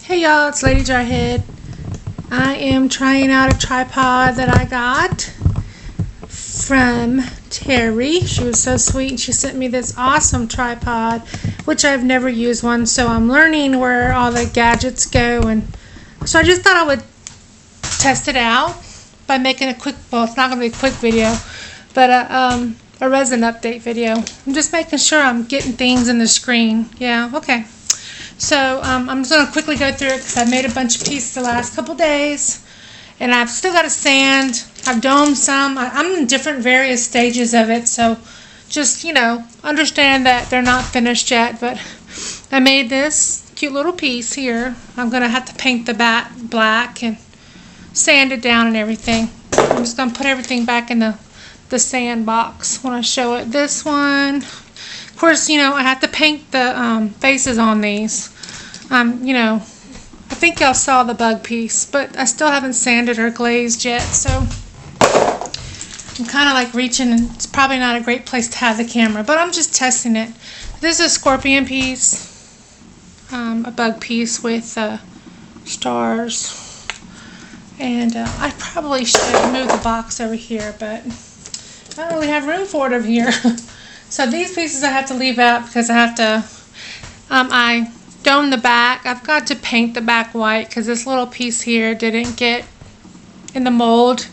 Hey y'all, it's Lady Jarhead. I am trying out a tripod that I got from Terry. She was so sweet and she sent me this awesome tripod, which I've never used one, so I'm learning where all the gadgets go, and so I just thought I would test it out by making a quick, well, it's not going to be a quick video, but a resin update video. I'm just making sure I'm getting things in the screen. Yeah, okay. So I'm just going to quickly go through it because I've made a bunch of pieces the last couple days, and I've still got to sand. I've domed some. I'm in different various stages of it, so just, understand that they're not finished yet, but I made this cute little piece here. I'm going to have to paint the back black and sand it down and everything. I'm just going to put everything back in the sand box when I show it. This one, of course, I have to paint the faces on these. I think y'all saw the bug piece, but I still haven't sanded or glazed yet, so I'm kind of like reaching, and it's probably not a great place to have the camera, but I'm just testing it. This is a scorpion piece, a bug piece with stars, and I probably should move the box over here, but I don't really have room for it over here. So these pieces I have to leave out because I have to, I dome the back. I've got to paint the back white because this little piece here didn't get in the mold.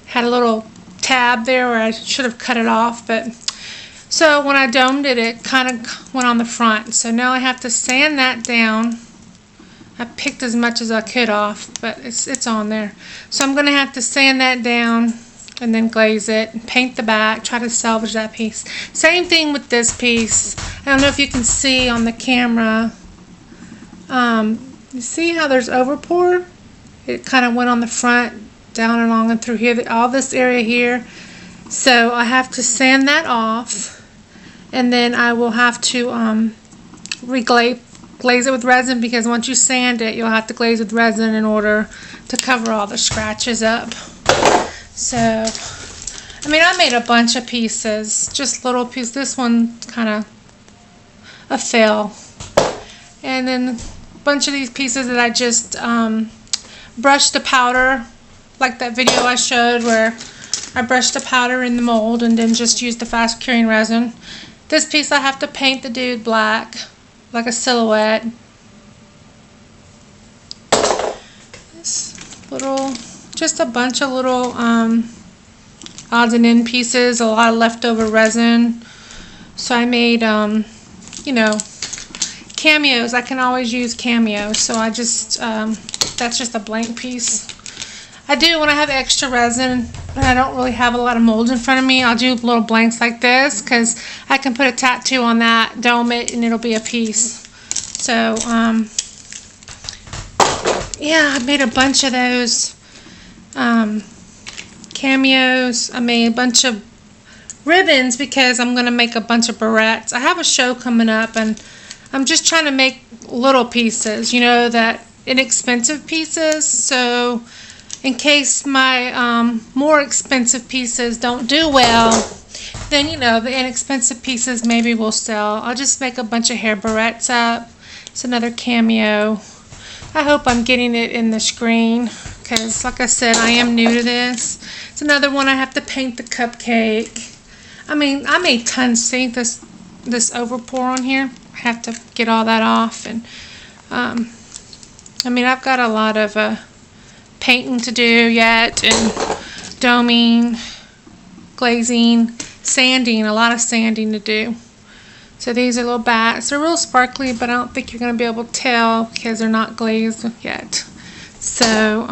Had a little tab there where I should have cut it off, but so when I domed it, it kind of went on the front. So now I have to sand that down. I picked as much as I could off, but it's on there. So I'm going to have to sand that down and then glaze it and paint the back, try to salvage that piece. Same thing with this piece. I don't know if you can see on the camera. You see how there's overpour? It kind of went on the front, down along and through here, all this area here. So I have to sand that off, and then I will have to glaze it with resin, because once you sand it, you'll have to glaze with resin in order to cover all the scratches up. So, I made a bunch of pieces, just little pieces. This one kind of a fail. And then a bunch of these pieces that I just brushed the powder, like that video I showed where I brushed the powder in the mold and then just used the fast curing resin. This piece I have to paint the dude black, like a silhouette. This little, just a bunch of little odds and end pieces, a lot of leftover resin. So I made, Cameos. I can always use Cameos, so I just, that's just a blank piece. I do, when I have extra resin and I don't really have a lot of molds in front of me, I'll do little blanks like this, because I can put a tattoo on that, dome it, and it'll be a piece. So, yeah, I made a bunch of those Cameos. I made a bunch of ribbons because I'm going to make a bunch of barrettes. I have a show coming up, and I'm just trying to make little pieces, that inexpensive pieces. So in case my more expensive pieces don't do well, then, the inexpensive pieces maybe will sell. I'll just make a bunch of hair barrettes up. It's another Cameo. I hope I'm getting it in the screen, because like I said, I am new to this. It's another one I have to paint the cupcake. I made tons. See this overpour on here? I have to get all that off, and I've got a lot of painting to do yet, and doming, glazing, sanding, a lot of sanding to do. So these are little bats. They're real sparkly, but I don't think you're going to be able to tell because they're not glazed yet. So,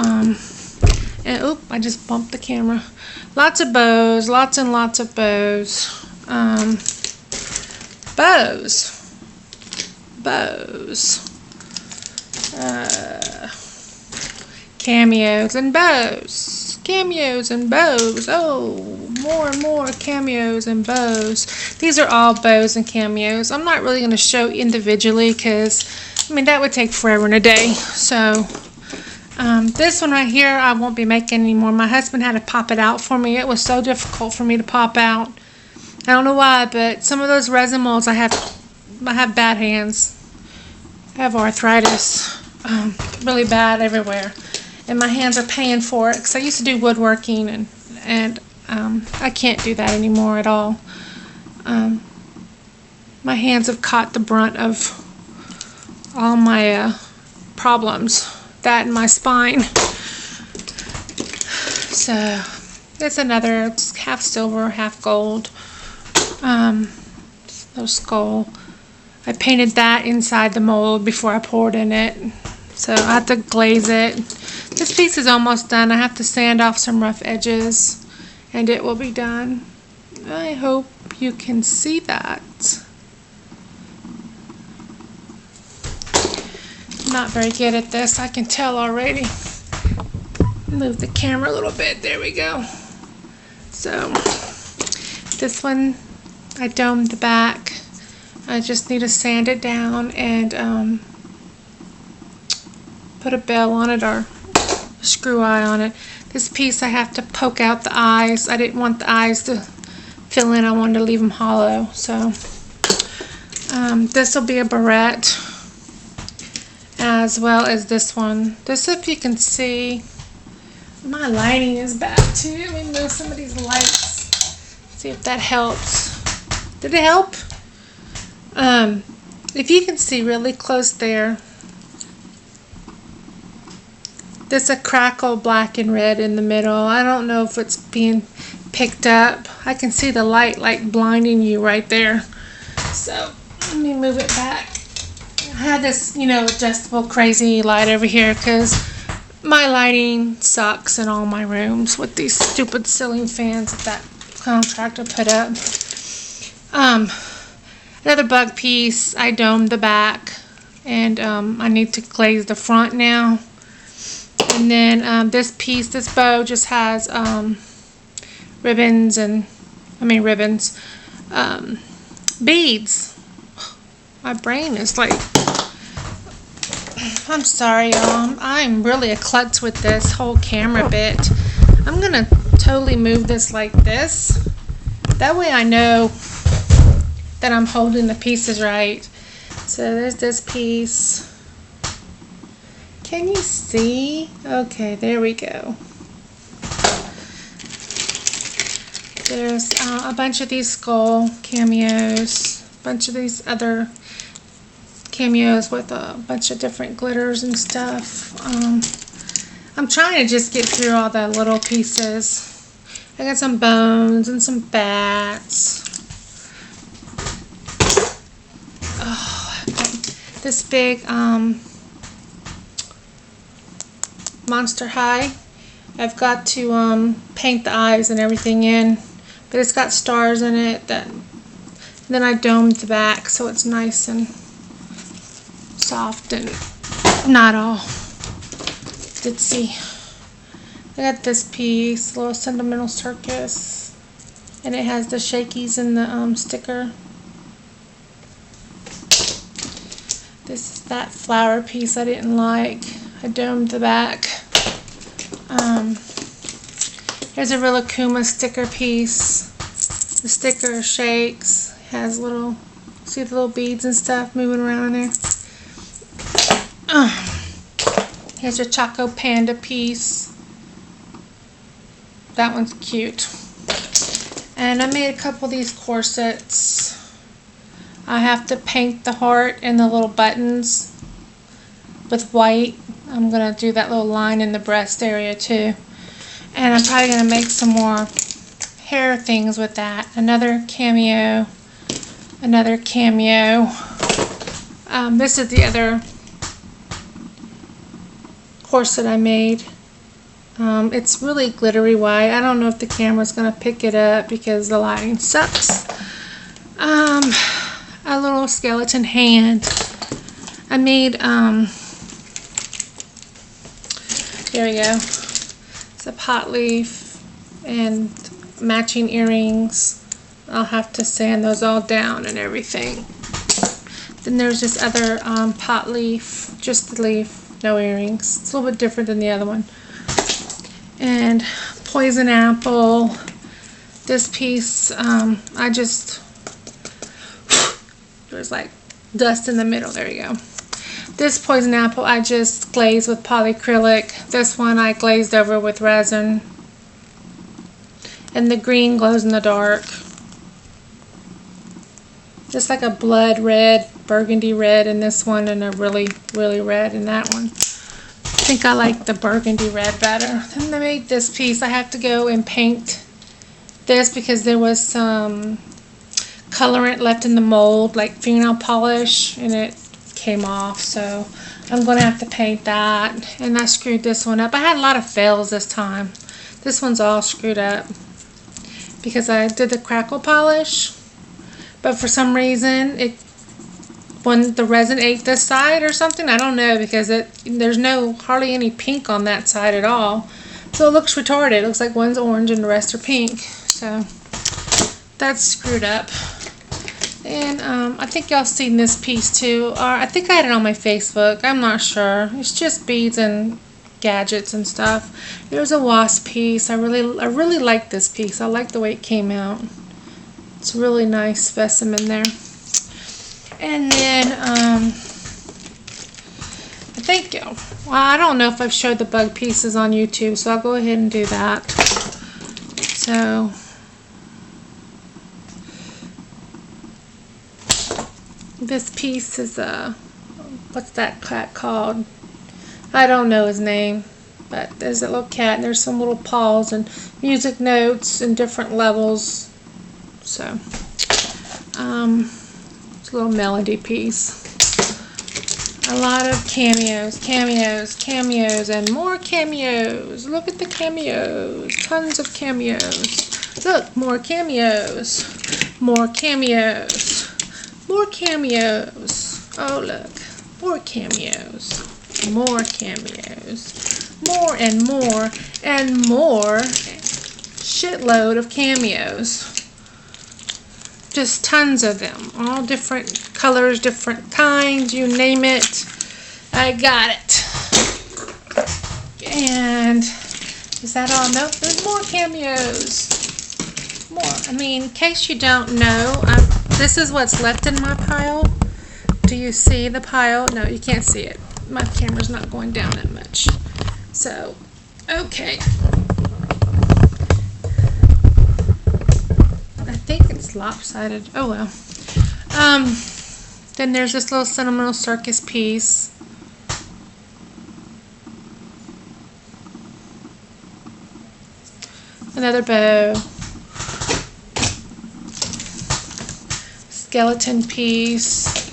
and oop, I just bumped the camera. Lots of bows, lots and lots of bows. Cameos and bows. Cameos and bows. Oh, more and more cameos and bows. These are all bows and cameos. I'm not really going to show individually because, that would take forever and a day. So, this one right here, I won't be making anymore. My husband had to pop it out for me. It was so difficult for me to pop out. I don't know why, but some of those resin molds, I have bad hands. I have arthritis. really bad everywhere. And my hands are paying for it because I used to do woodworking, and I can't do that anymore at all. My hands have caught the brunt of all my problems, that and my spine. So it's another half silver, half gold little skull. I painted that inside the mold before I poured in it, so I have to glaze it. This piece is almost done. I have to sand off some rough edges and it will be done. I hope you can see that. I'm not very good at this, I can tell already. Move the camera a little bit, there we go. So this one, I domed the back. I just need to sand it down and put a bell on it or a screw eye on it. This piece I have to poke out the eyes. I didn't want the eyes to fill in, I wanted to leave them hollow. So this will be a barrette, as well as this one. This, if you can see, my lighting is bad too. Let me move some of these lights, see if that helps. Did it help? If you can see really close there, there's a crackle black and red in the middle. I don't know if it's being picked up. I can see the light like blinding you right there. So let me move it back. I had this, adjustable crazy light over here because my lighting sucks in all my rooms with these stupid ceiling fans that contractor put up. Another bug piece, I domed the back, and I need to glaze the front now. And then this piece, this bow just has beads. My brain is like, I'm sorry y'all, I'm really a klutz with this whole camera bit. I'm gonna totally move this like this. That way I know that I'm holding the pieces right. So there's this piece. Can you see? Okay, there we go. There's a bunch of these skull cameos, a bunch of these other cameos with a bunch of different glitters and stuff. I'm trying to just get through all the little pieces. I got some bones and some bats. Oh, this big Monster High. I've got to paint the eyes and everything in, but it's got stars in it. Then I domed the back so it's nice and soft and not all ditzy. I got this piece, a little sentimental circus, and it has the shakies in the sticker. This is that flower piece I didn't like. I domed the back. There's a real Akuma sticker piece. The sticker shakes, has little, see the little beads and stuff moving around in there. Here's a Choco Panda piece. That one's cute. And I made a couple of these corsets. I have to paint the heart and the little buttons with white. I'm going to do that little line in the breast area too. And I'm probably going to make some more hair things with that. Another cameo. Another cameo. This is the other corset I made. It's really glittery white. I don't know if the camera's going to pick it up because the lighting sucks. A little skeleton hand. I made, there we go. It's a pot leaf and matching earrings. I'll have to sand those all down and everything. Then there's this other pot leaf, just the leaf, no earrings. It's a little bit different than the other one. And poison apple. This piece, there's like dust in the middle. There you go. This poison apple I just glazed with polyacrylic. This one I glazed over with resin. And the green glows in the dark. Just like a blood red, burgundy red in this one, and a really, really red in that one. I think I like the burgundy red better. Then I made this piece. I have to go and paint this because there was some colorant left in the mold, like fingernail polish, and it came off, so I'm going to have to paint that. And I screwed this one up. I had a lot of fails this time. This one's all screwed up because I did the crackle polish, but for some reason when the resin ate this side or something, I don't know, because there's hardly any pink on that side at all, so it looks retarded. It looks like one's orange and the rest are pink, so that's screwed up. And I think y'all seen this piece too, or I think I had it on my Facebook, I'm not sure. It's just beads and gadgets and stuff. There's a wasp piece. I really like this piece. I like the way it came out. It's a really nice specimen there. And then I think, well, I don't know if I've showed the bug pieces on YouTube, so I'll go ahead and do that. So this piece is what's that cat called? I don't know his name, but there's a little cat and there's some little paws and music notes in different levels. So it's a little melody piece. A lot of cameos, and more cameos. Look at the cameos. Tons of cameos. Look, more cameos. More cameos. More cameos. Oh, look. More cameos. More cameos. More and more and more. Shitload of cameos. Just tons of them. All different colors, different kinds, you name it. I got it. And is that all? No, there's more cameos. More. I mean, in case you don't know, this is what's left in my pile. Do you see the pile? No, you can't see it. My camera's not going down that much. So, okay. I think it's lopsided. Oh well. Then there's this little sentimental circus piece. Another bow. Skeleton piece.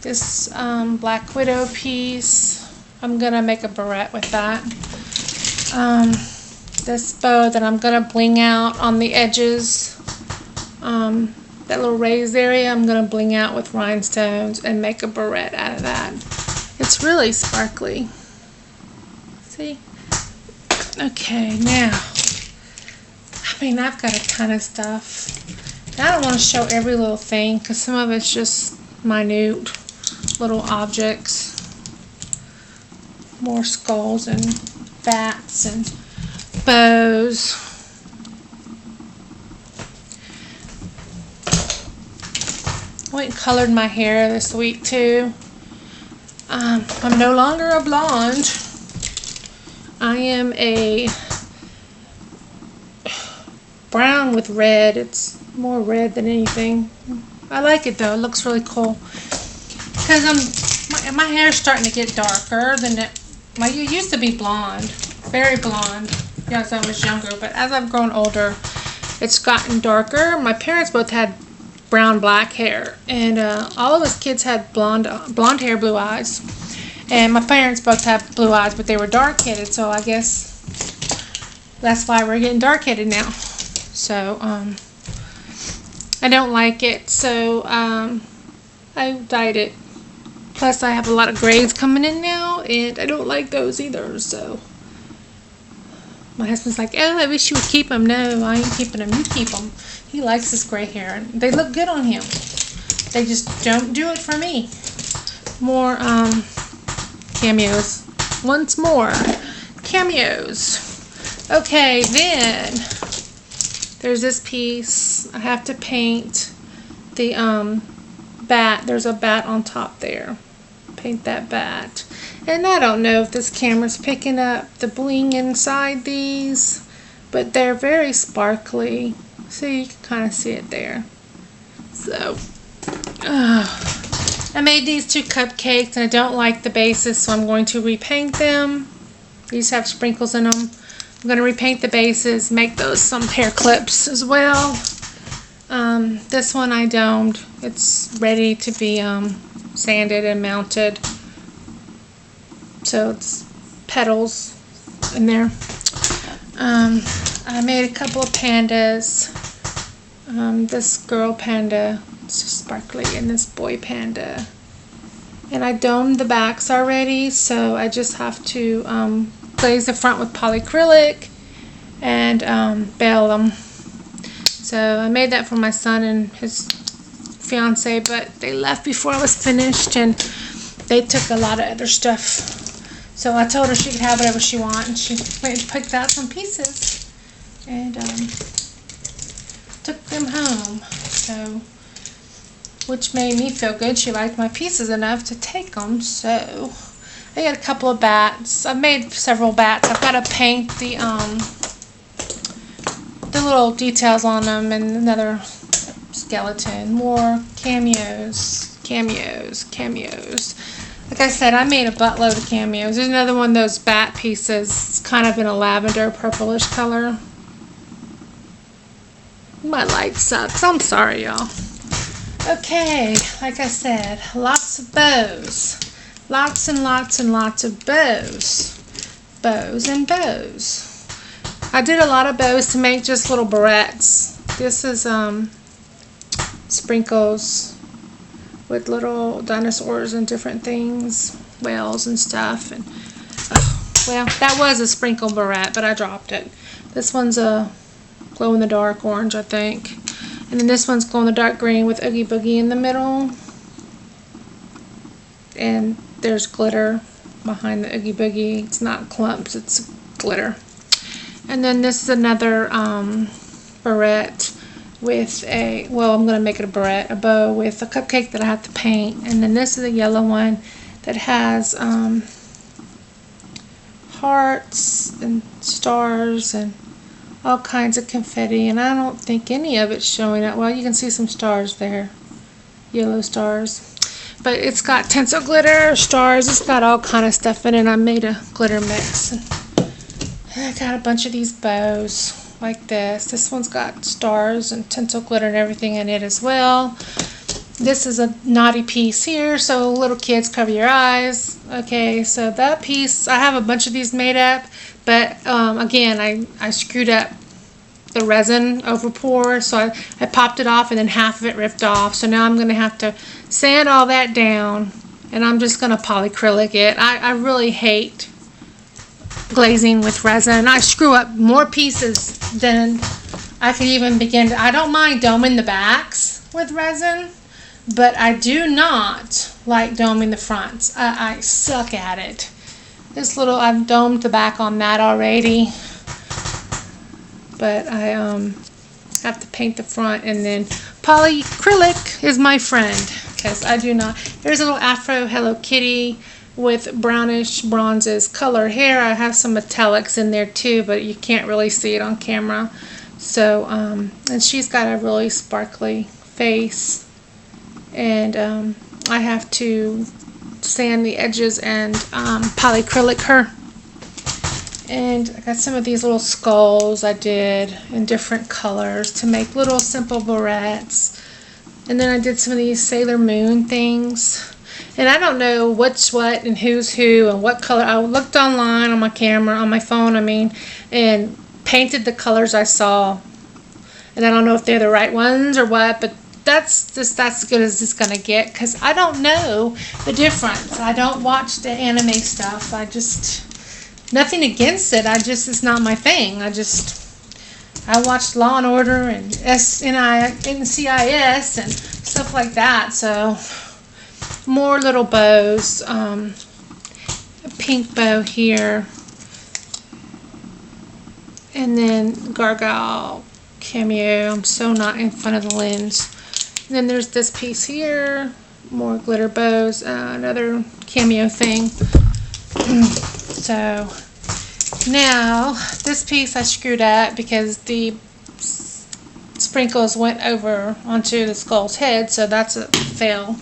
This Black Widow piece. I'm gonna make a barrette with that. This bow that I'm gonna bling out on the edges. That little raised area I'm gonna bling out with rhinestones and make a barrette out of that. It's really sparkly. See? Okay, now. I mean, I've got a ton of stuff. And I don't want to show every little thing because some of it's just minute little objects. More skulls and bats and bows. I went and colored my hair this week too. I'm no longer a blonde. I am a brown with red. It's more red than anything. I like it though. It looks really cool. Because my hair's starting to get darker than it. It used to be blonde, very blonde, as I was younger. But as I've grown older, it's gotten darker. My parents both had brown black hair, and all of us kids had blonde hair, blue eyes. And my parents both had blue eyes, but they were dark-headed. So I guess that's why we're getting dark-headed now. So I don't like it. So I dyed it. Plus, I have a lot of grays coming in now, and I don't like those either, so. My husband's like, oh, I wish you would keep them. No, I ain't keeping them. You keep them. He likes this gray hair, and they look good on him. They just don't do it for me. More cameos. Once more. Cameos. Okay, then there's this piece. I have to paint the bat. There's a bat on top there. paint that bat. And I don't know if this camera's picking up the bling inside these, but they're very sparkly. So you can kind of see it there. So, I made these 2 cupcakes and I don't like the bases, so I'm going to repaint them. These have sprinkles in them. I'm going to repaint the bases, make those some hair clips as well. This one I domed. It's ready to be sanded and mounted. So it's petals in there. I made a couple of pandas. This girl panda, it's just sparkly, and this boy panda. And I domed the backs already, so I just have to glaze the front with polyacrylic and bail them. So I made that for my son and his fiance, but they left before I was finished, and they took a lot of other stuff. So I told her she could have whatever she wanted, and she went and picked out some pieces and took them home. So, which made me feel good. She liked my pieces enough to take them. So I got a couple of bats. I've made several bats. I've got to paint the little details on them, and another skeleton. More cameos. Like I said, I made a buttload of cameos. There's another one of those bat pieces. It's kind of in a lavender purplish color. My light sucks. I'm sorry, y'all. Okay, like I said, lots of bows. Lots and lots and lots of bows. Bows and bows. I did a lot of bows to make just little barrettes. This is sprinkles with little dinosaurs and different things, whales and stuff. And well, that was a sprinkle barrette, but I dropped it. This one's a glow-in-the-dark orange, I think. And then this one's glow-in-the-dark green with Oogie Boogie in the middle. And there's glitter behind the Oogie Boogie. It's not clumps, it's glitter. And then this is another barrette with a, well, I'm going to make it a barrette, a bow with a cupcake that I have to paint. And then this is a yellow one that has hearts and stars and all kinds of confetti, and I don't think any of it's showing up. Well, you can see some stars there, yellow stars. But it's got tinsel glitter, stars, it's got all kind of stuff in it. I made a glitter mix. And I got a bunch of these bows like this. This one's got stars and tinsel glitter and everything in it as well. This is a naughty piece here, so little kids, cover your eyes. Okay, so that piece, I have a bunch of these made up, but again, I screwed up the resin over pour, so I popped it off and then half of it ripped off. So now I'm going to have to sand all that down, and I'm just going to polyacrylic it. I really hate glazing with resin. I screw up more pieces than I could even begin to. I don't mind doming the backs with resin, but I do not like doming the fronts. I suck at it. This little, I've domed the back on that already, but I have to paint the front, and then polyacrylic is my friend, because I do not. Here's a little Afro Hello Kitty with brownish bronzes color hair. I have some metallics in there too, but you can't really see it on camera. So, and she's got a really sparkly face, and I have to sand the edges and polyacrylic her. And I got some of these little skulls I did in different colors to make little simple barrettes. And then I did some of these Sailor Moon things. And I don't know what's what and who's who and what color. I looked online on my camera, on my phone, and painted the colors I saw. And I don't know if they're the right ones or what, but that's as good as it's going to get, because I don't know the difference. I don't watch the anime stuff. Nothing against it. It's not my thing. I watched Law and Order and NCIS and stuff like that. So more little bows. A pink bow here. And then Gargoyle Cameo. I'm so not in front of the lens. And then there's this piece here, more glitter bows, another Cameo thing. So now this piece I screwed up because the sprinkles went over onto the skull's head, so that's a fail.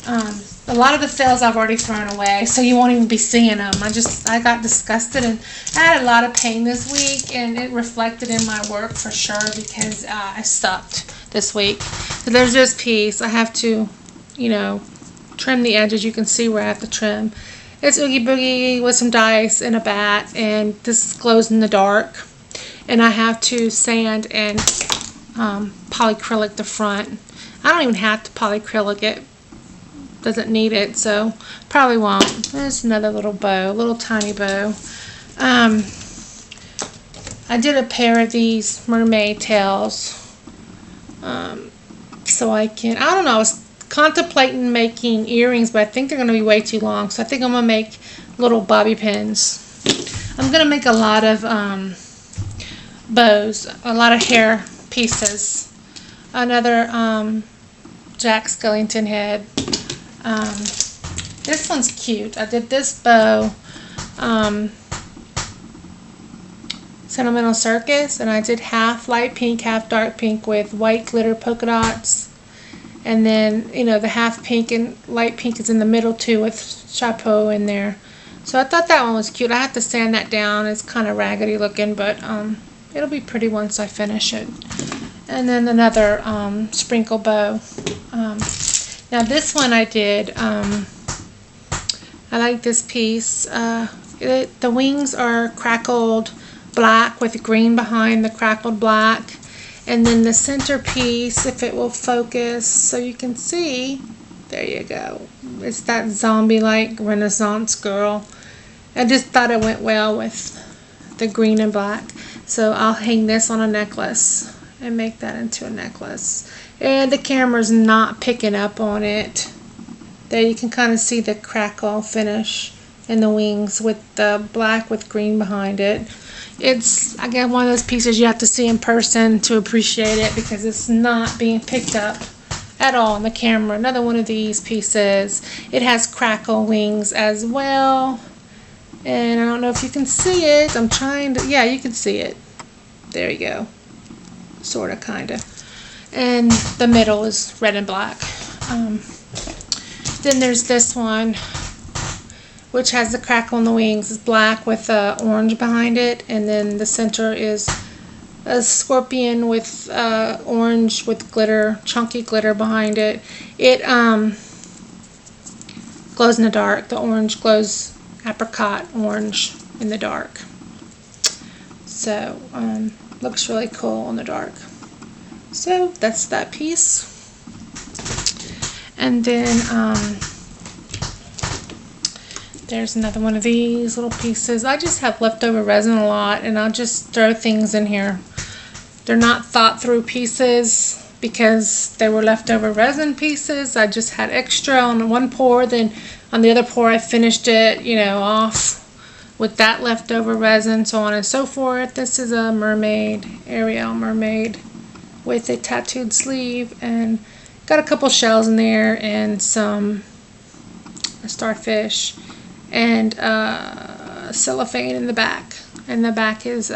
A lot of the fails I've already thrown away, so you won't even be seeing them. I got disgusted, and I had a lot of pain this week, and it reflected in my work for sure because I sucked this week. So there's this piece. I have to, trim the edges. You can see where I have to trim. It's Oogie Boogie with some dice and a bat, and this glows in the dark. And I have to sand and polyacrylic the front. I don't even have to polyacrylic it. Doesn't need it, so probably won't. There's another little bow, little tiny bow. I did a pair of these mermaid tails. So I don't know, I was contemplating making earrings, but I think they're going to be way too long, so I think I'm going to make little bobby pins. I'm going to make a lot of bows, a lot of hair pieces. Another Jack Skellington head. This one's cute. I did this bow, Sentimental Circus, and I did half light pink, half dark pink with white glitter polka dots. And then, the half pink and light pink is in the middle too with chapeau in there. So I thought that one was cute. I have to sand that down. It's kind of raggedy looking, but it'll be pretty once I finish it. And then another sprinkle bow. Now this one I did, I like this piece. The wings are crackled black with green behind the crackled black. And then the center piece, if it will focus so you can see, there you go. It's that zombie-like Renaissance girl. I just thought it went well with the green and black. So I'll hang this on a necklace and make that into a necklace. And the camera's not picking up on it. There you can kind of see the crackle finish in the wings with the black with green behind it. It's, again, one of those pieces you have to see in person to appreciate it because it's not being picked up at all on the camera. Another one of these pieces. It has crackle wings as well. And I don't know if you can see it. I'm trying to, yeah, you can see it. There you go. Sort of, kind of. And the middle is red and black. Then there's this one, which has the crackle in the wings. It's black with orange behind it, and then the center is a scorpion with orange with glitter, chunky glitter behind it. It glows in the dark. The orange glows apricot orange in the dark. So looks really cool in the dark. So that's that piece. And then there's another one of these little pieces. I just have leftover resin a lot, and I'll just throw things in here. They're not thought through pieces because they were leftover resin pieces. I just had extra on one pour, then on the other pour I finished it, off with that leftover resin, so on and so forth. This is a mermaid, Ariel mermaid, with a tattooed sleeve, and got a couple shells in there and a starfish. And cellophane in the back, and the back is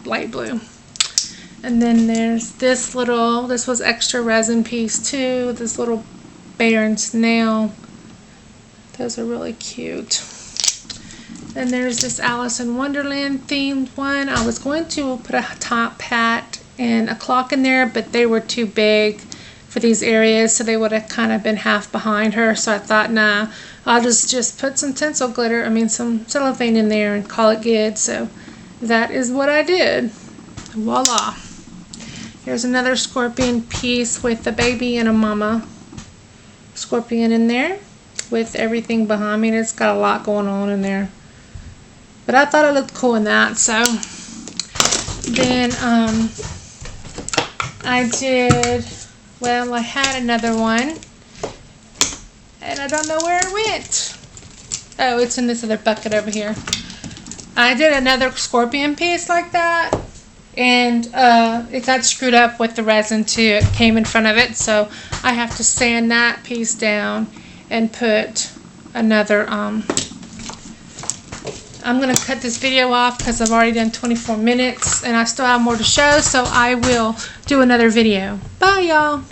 light blue. And then there's this was extra resin piece too, this little bear and snail. Those are really cute. Then there's this Alice in Wonderland themed one. I was going to put a top hat and a clock in there, but they were too big for these areas, so they would have kind of been half behind her. So I thought, nah, I'll just put some tinsel glitter, some cellophane in there and call it good. So that is what I did. Voila. Here's another scorpion piece with a baby and a mama scorpion in there with everything behind me. And it's got a lot going on in there. But I thought it looked cool in that. So then I had another one. And I don't know where it went. Oh, it's in this other bucket over here. I did another scorpion piece like that. And it got screwed up with the resin too. It came in front of it. So I have to sand that piece down and put another, I'm going to cut this video off because I've already done 24 minutes and I still have more to show, so I will do another video. Bye, y'all.